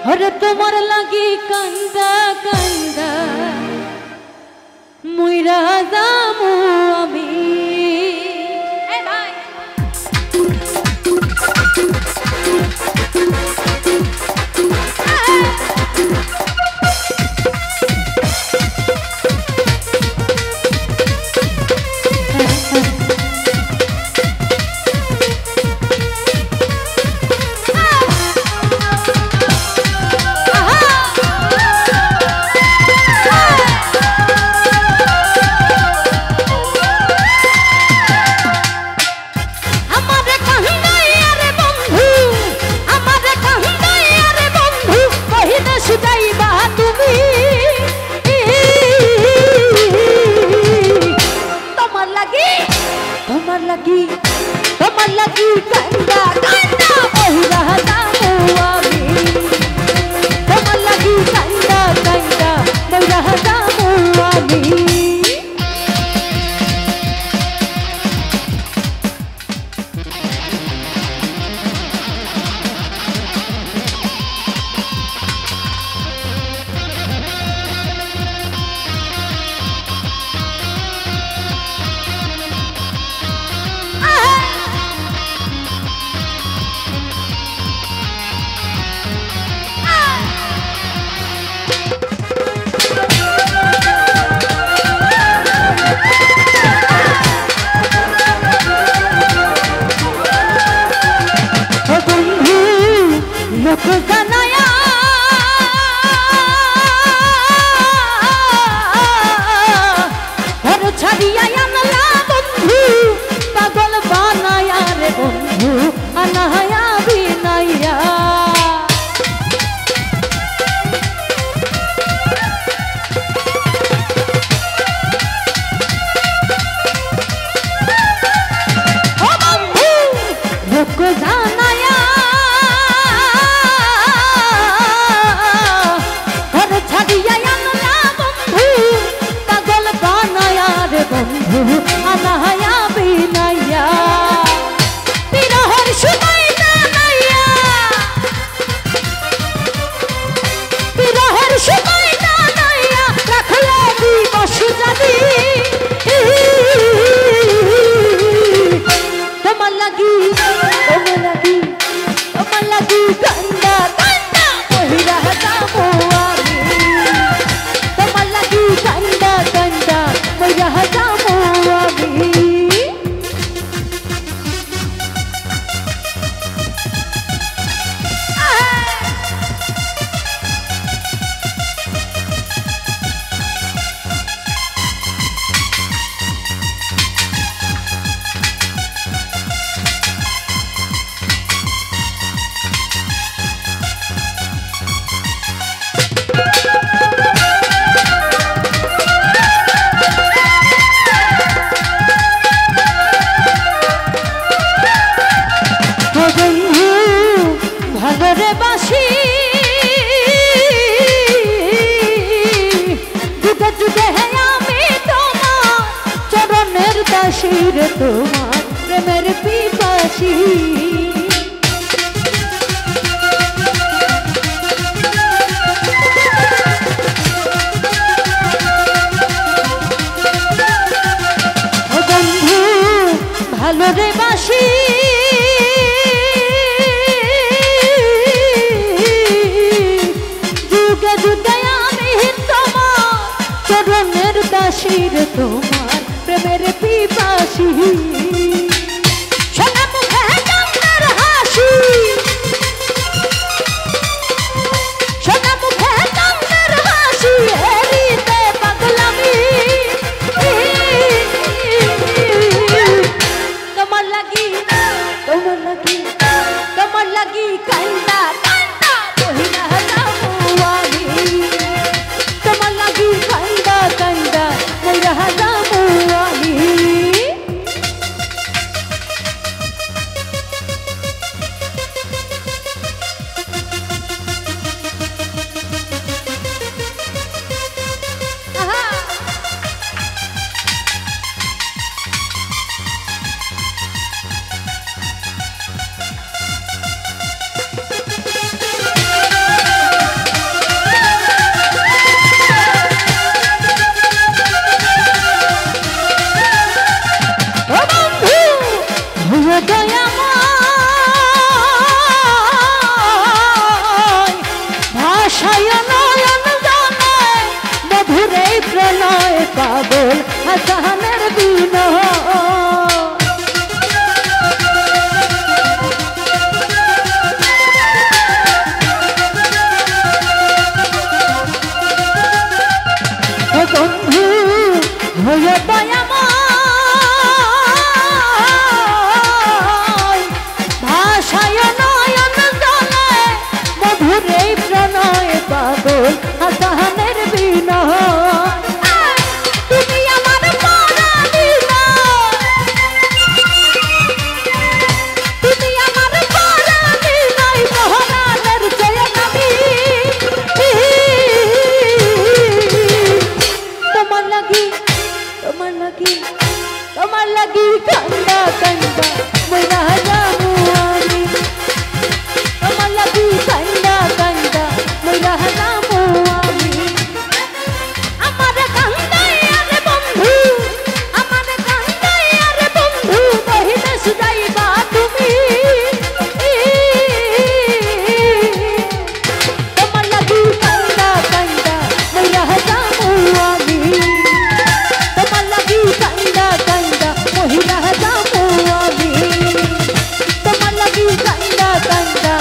अरे तुम्हार लगी कंदा कंदा मुइरा जामु अमी ए भाई তোমার লাগি কান্দা কান্দা বহিরা যামু আমি তোমার লাগি কান্দা কান্দা বহিরা যামু আমি তোমার প্রেমের পিপাসী ও বন্ধু ভালো রে বাসি যুগে যুগে আমি তোমার চরণের দাসী রে তোমার প্রেমের পিপাসী সোনা মুখে চাঁদের হাসি সোনা মুখে চাঁদের হাসি হেরিতে পাগলামি তোমার লাগি কান্দা কান্দা বহিরা যামু আমি তোমার লাগি কান্দা কান্দা বহিরা যামু হাসানের বিনয় বন্ধু হয়ে দয়াময় ভাষায় নয়ন জলে মধুর এই প্রণয় পাগল হাসানের বিনয় তুমি আমার পরাণী তুমি আমার পরাণী নাই মহানের জয়নামী তোমার লাগি কান্দা কান্দা মইরা যামু আমি তোমার লাগি কান্দা কান্দা মইরা যামু আমি আমার কান্দাই আরে বন্ধু আমার কান্দাই আরে বন্ধু বহিদেশ যাইবা তুমি তোমার লাগি কান্দা কান্দা মইরা যামু আমি তোমার লাগি কান্দা কান্দা মহিলা যাবো আমি তোমার লাগি কান্দা কান্দা